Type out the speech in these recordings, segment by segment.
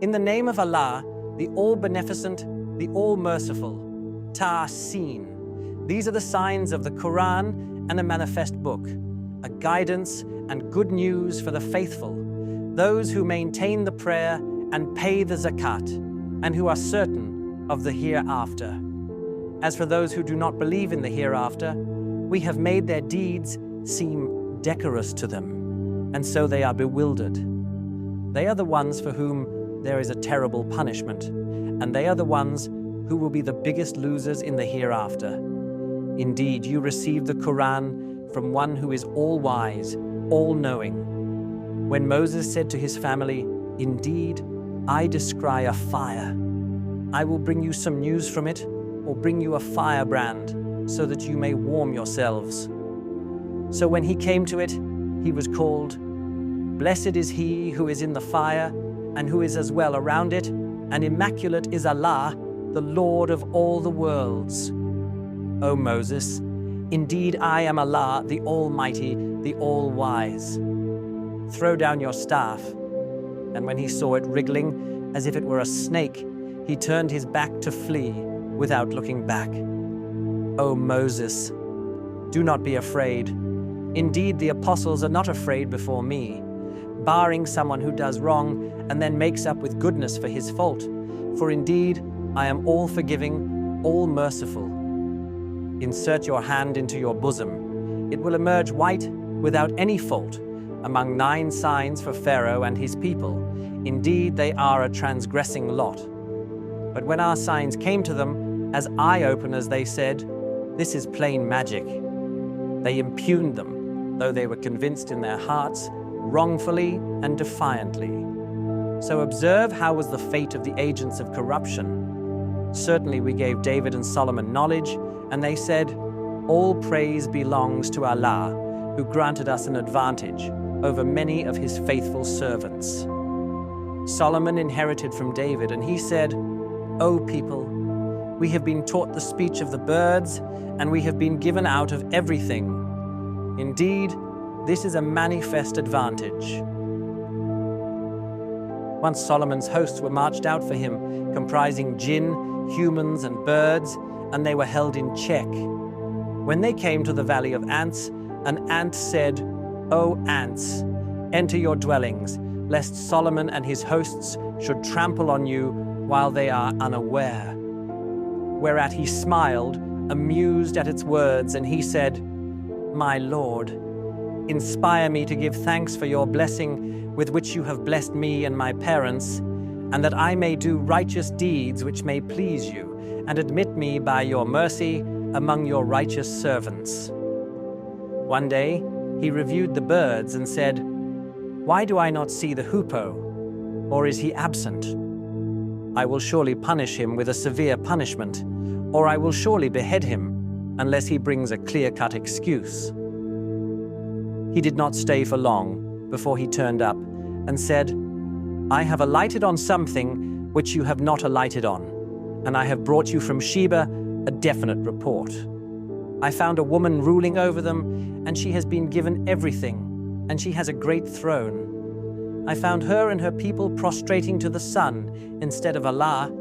In the name of Allah, the All-Beneficent, the All-Merciful. Ta-Seen. These are the signs of the Quran and a manifest book, a guidance and good news for the faithful, those who maintain the prayer and pay the zakat, and who are certain of the hereafter. As for those who do not believe in the hereafter, we have made their deeds seem decorous to them, and so they are bewildered. They are the ones for whom there is a terrible punishment, and they are the ones who will be the biggest losers in the hereafter. Indeed, you received the Quran from one who is all-wise, all-knowing. When Moses said to his family, "Indeed, I descry a fire. I will bring you some news from it, or bring you a firebrand, so that you may warm yourselves." So when he came to it, he was called, "Blessed is he who is in the fire, and who is as well around it, and immaculate is Allah, the Lord of all the worlds." O Moses, indeed I am Allah, the Almighty, the All-Wise. Throw down your staff. And when he saw it wriggling as if it were a snake, he turned his back to flee without looking back. O Moses, do not be afraid. Indeed, the apostles are not afraid before me, barring someone who does wrong and then makes up with goodness for his fault. For indeed, I am all-forgiving, all-merciful. Insert your hand into your bosom. It will emerge white without any fault, among 9 signs for Pharaoh and his people. Indeed, they are a transgressing lot. But when our signs came to them, as eye-openers they said, "This is plain magic." They impugned them, though they were convinced in their hearts, wrongfully and defiantly. So observe how was the fate of the agents of corruption. Certainly we gave David and Solomon knowledge, and they said, "All praise belongs to Allah, who granted us an advantage over many of his faithful servants." Solomon inherited from David, and he said, "O people, we have been taught the speech of the birds, and we have been given out of everything. Indeed, this is a manifest advantage." Once Solomon's hosts were marched out for him, comprising jinn, humans, and birds, and they were held in check. When they came to the valley of ants, an ant said, "O ants, enter your dwellings, lest Solomon and his hosts should trample on you while they are unaware." Whereat he smiled, amused at its words, and he said, "My Lord, inspire me to give thanks for your blessing with which you have blessed me and my parents, and that I may do righteous deeds which may please you, and admit me by your mercy among your righteous servants." One day, he reviewed the birds and said, "Why do I not see the hoopoe? Or is he absent? I will surely punish him with a severe punishment, or I will surely behead him, unless he brings a clear-cut excuse." He did not stay for long before he turned up and said, "I have alighted on something which you have not alighted on, and I have brought you from Sheba a definite report. I found a woman ruling over them, and she has been given everything, and she has a great throne. I found her and her people prostrating to the sun instead of Allah,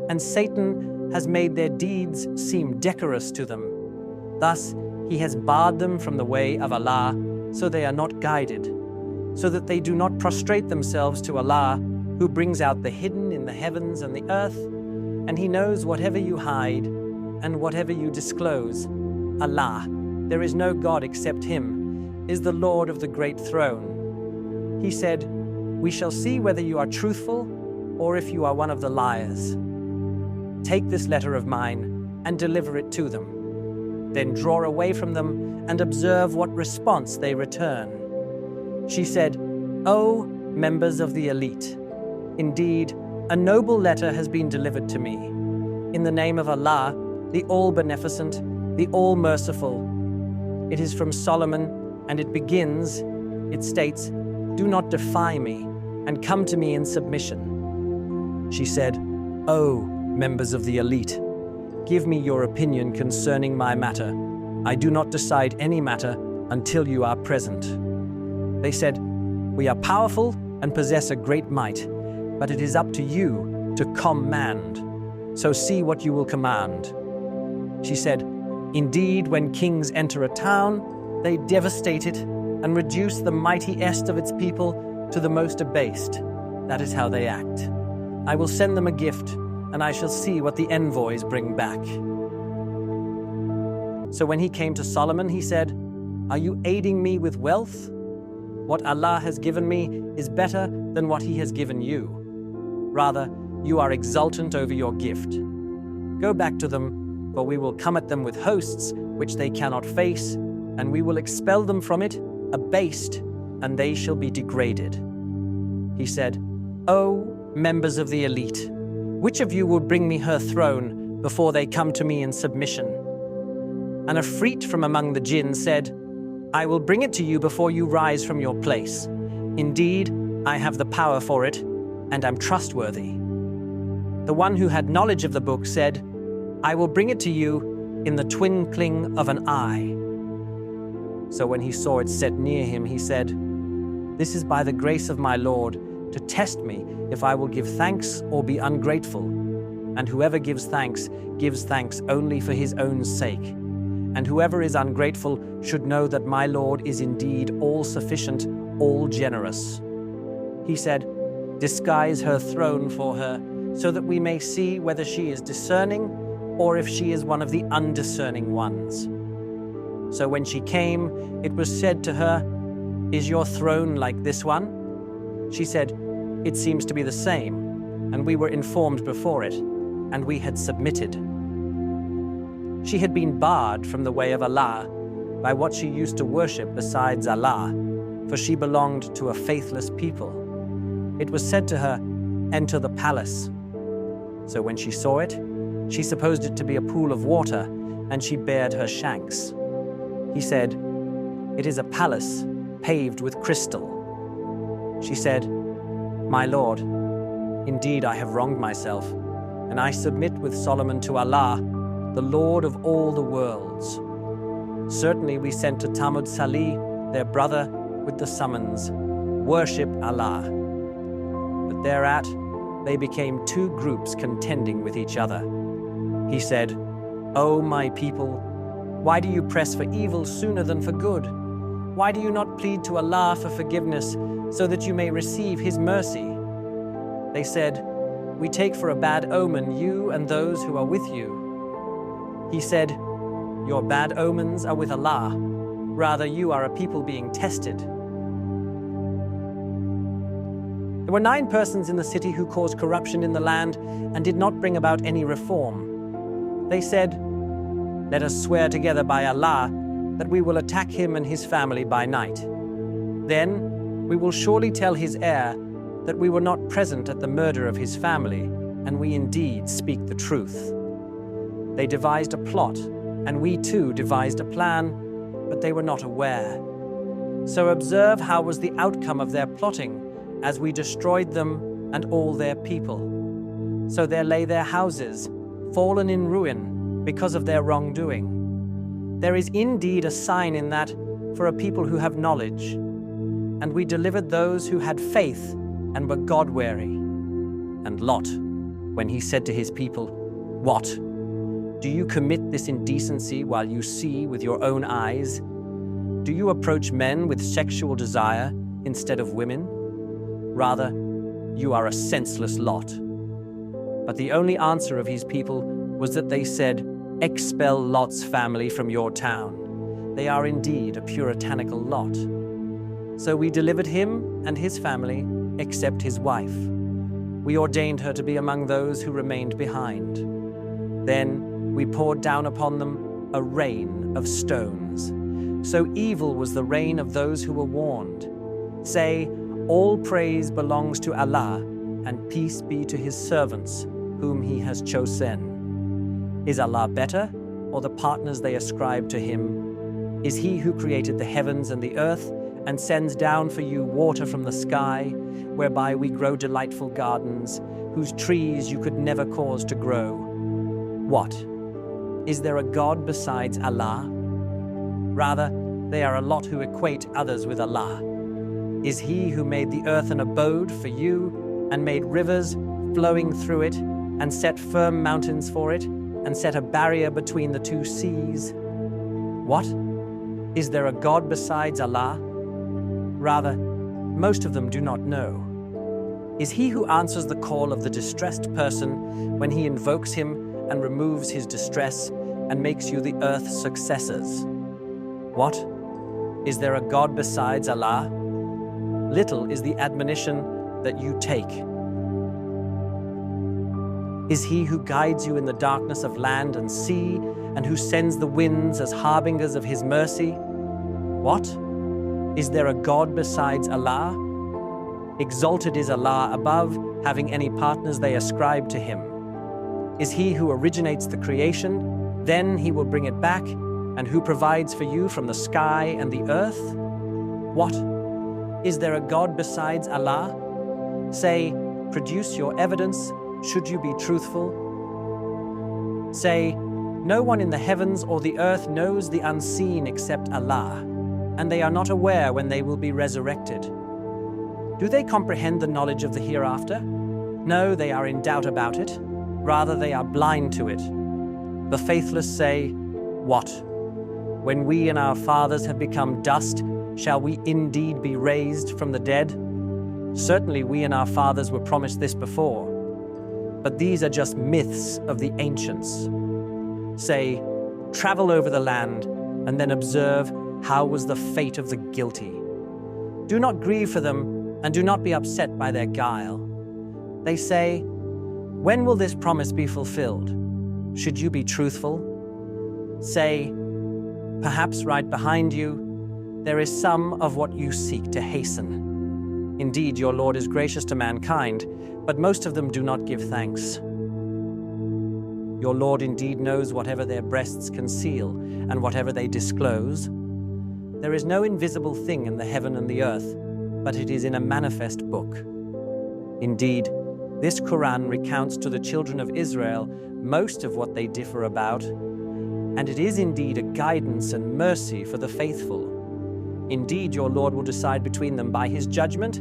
and Satan has made their deeds seem decorous to them. Thus, he has barred them from the way of Allah, so they are not guided, so that they do not prostrate themselves to Allah, who brings out the hidden in the heavens and the earth, and he knows whatever you hide and whatever you disclose. Allah, there is no God except him, is the Lord of the great throne." He said, "We shall see whether you are truthful or if you are one of the liars. Take this letter of mine and deliver it to them. Then draw away from them and observe what response they return." She said, "O members of the elite, indeed, a noble letter has been delivered to me. In the name of Allah, the All-Beneficent, the All-Merciful. It is from Solomon, and it begins, it states, 'Do not defy me, and come to me in submission.'" She said, "O members of the elite, give me your opinion concerning my matter. I do not decide any matter until you are present." They said, "We are powerful and possess a great might. but it is up to you to command. So see what you will command." She said, "Indeed, when kings enter a town, they devastate it and reduce the mightiest of its people to the most abased. That is how they act. I will send them a gift, and I shall see what the envoys bring back." So when he came to Solomon, he said, "Are you aiding me with wealth? What Allah has given me is better than what he has given you. Rather, you are exultant over your gift. Go back to them, for we will come at them with hosts which they cannot face, and we will expel them from it, abased, and they shall be degraded." He said, "O members of the elite, which of you will bring me her throne before they come to me in submission?" And a Ifrit from among the jinn said, "I will bring it to you before you rise from your place. Indeed, I have the power for it, and am trustworthy." The one who had knowledge of the book said, "I will bring it to you in the twinkling of an eye." So when he saw it set near him, he said, "This is by the grace of my Lord, to test me if I will give thanks or be ungrateful. And whoever gives thanks only for his own sake. And whoever is ungrateful should know that my Lord is indeed all-sufficient, all-generous." He said, "Disguise her throne for her, so that we may see whether she is discerning or if she is one of the undiscerning ones." So when she came, it was said to her, "Is your throne like this one?" She said, "It seems to be the same, and we were informed before it, and we had submitted." She had been barred from the way of Allah by what she used to worship besides Allah, for she belonged to a faithless people. It was said to her, "Enter the palace." So when she saw it, she supposed it to be a pool of water, and she bared her shanks. He said, "It is a palace paved with crystal." She said, "My Lord, indeed I have wronged myself, and I submit with Solomon to Allah, the Lord of all the worlds. Certainly we sent to Tamud Salih, their brother, with the summons, 'Worship Allah.' But thereat they became two groups contending with each other. He said, 'O my people, why do you press for evil sooner than for good? Why do you not plead to Allah for forgiveness so that you may receive his mercy?' They said, 'We take for a bad omen you and those who are with you.' He said, 'Your bad omens are with Allah. Rather, you are a people being tested.' There were 9 persons in the city who caused corruption in the land and did not bring about any reform. They said, 'Let us swear together by Allah that we will attack him and his family by night. Then we will surely tell his heir that we were not present at the murder of his family, and we indeed speak the truth.' They devised a plot, and we too devised a plan, but they were not aware. So observe how was the outcome of their plotting, as we destroyed them and all their people. So there lay their houses, fallen in ruin because of their wrongdoing. There is indeed a sign in that for a people who have knowledge. And we delivered those who had faith and were God-wary. And Lot, when he said to his people, 'What? Do you commit this indecency while you see with your own eyes? Do you approach men with sexual desire instead of women? Rather, you are a senseless lot.' But the only answer of his people was that they said, 'Expel Lot's family from your town. They are indeed a puritanical lot.' So we delivered him and his family, except his wife. We ordained her to be among those who remained behind. Then we poured down upon them a rain of stones. So evil was the rain of those who were warned. Say, all praise belongs to Allah, and peace be to his servants, whom he has chosen. Is Allah better, or the partners they ascribe to him? Is he who created the heavens and the earth, and sends down for you water from the sky, whereby we grow delightful gardens, whose trees you could never cause to grow? What? Is there a God besides Allah? Rather, they are a lot who equate others with Allah. Is he who made the earth an abode for you, and made rivers flowing through it, and set firm mountains for it, and set a barrier between the two seas? What? Is there a God besides Allah? Rather, most of them do not know. Is he who answers the call of the distressed person when he invokes him and removes his distress and makes you the earth's successors? What? Is there a God besides Allah? Little is the admonition that you take. Is he who guides you in the darkness of land and sea, and who sends the winds as harbingers of his mercy? What? Is there a God besides Allah? Exalted is Allah above, having any partners they ascribe to him. Is he who originates the creation, then he will bring it back, and who provides for you from the sky and the earth? What? Is there a God besides Allah? Say, produce your evidence, should you be truthful. Say, no one in the heavens or the earth knows the unseen except Allah, and they are not aware when they will be resurrected. Do they comprehend the knowledge of the hereafter? No, they are in doubt about it. Rather, they are blind to it. The faithless say, what? When we and our fathers have become dust, shall we indeed be raised from the dead? Certainly we and our fathers were promised this before. But these are just myths of the ancients. Say, travel over the land, and then observe how was the fate of the guilty. Do not grieve for them, and do not be upset by their guile. They say, when will this promise be fulfilled? Should you be truthful? Say, perhaps right behind you, there is some of what you seek to hasten. Indeed, your Lord is gracious to mankind, but most of them do not give thanks. Your Lord indeed knows whatever their breasts conceal and whatever they disclose. There is no invisible thing in the heaven and the earth, but it is in a manifest book. Indeed, this Quran recounts to the children of Israel most of what they differ about, and it is indeed a guidance and mercy for the faithful. Indeed, your Lord will decide between them by his judgment,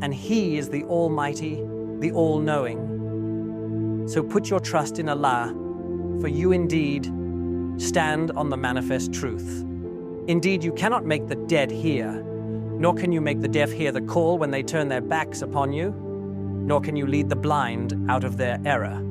and he is the Almighty, the All-Knowing. So put your trust in Allah, for you indeed stand on the manifest truth. Indeed, you cannot make the dead hear, nor can you make the deaf hear the call when they turn their backs upon you, nor can you lead the blind out of their error.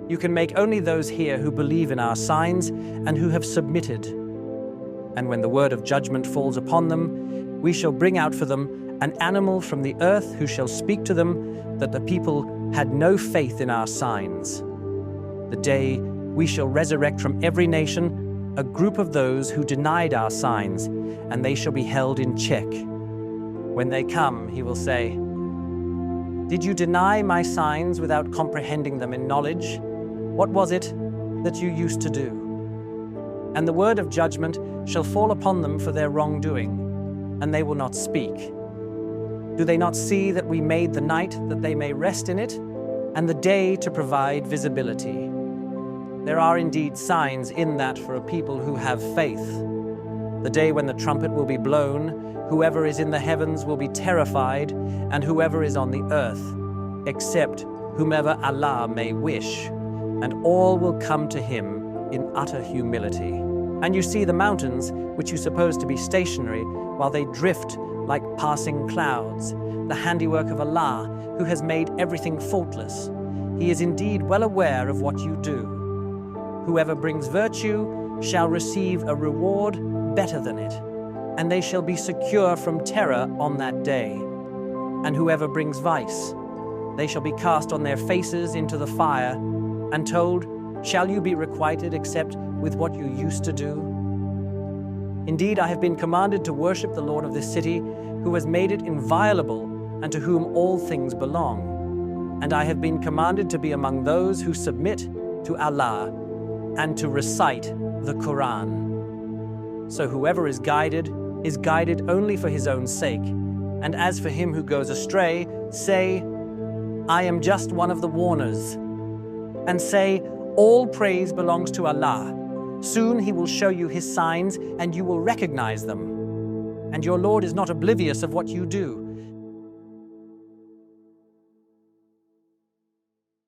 You can make only those hear who believe in our signs and who have submitted. And when the word of judgment falls upon them, we shall bring out for them an animal from the earth who shall speak to them that the people had no faith in our signs. The day we shall resurrect from every nation a group of those who denied our signs, and they shall be held in check. When they come, he will say, did you deny my signs without comprehending them in knowledge? What was it that you used to do? And the word of judgment shall fall upon them for their wrongdoing, and they will not speak. Do they not see that we made the night that they may rest in it, and the day to provide visibility? There are indeed signs in that for a people who have faith. The day when the trumpet will be blown, whoever is in the heavens will be terrified, and whoever is on the earth, except whomever Allah may wish, and all will come to him in utter humility. And you see the mountains, which you suppose to be stationary, while they drift like passing clouds, the handiwork of Allah, who has made everything faultless. He is indeed well aware of what you do. Whoever brings virtue shall receive a reward better than it, and they shall be secure from terror on that day. And whoever brings vice, they shall be cast on their faces into the fire, and told, shall you be requited except with what you used to do? Indeed, I have been commanded to worship the Lord of this city, who has made it inviolable, and to whom all things belong. And I have been commanded to be among those who submit to Allah, and to recite the Quran. So whoever is guided only for his own sake. And as for him who goes astray, say, I am just one of the warners. And say, all praise belongs to Allah. Soon he will show you his signs, and you will recognize them. And your Lord is not oblivious of what you do.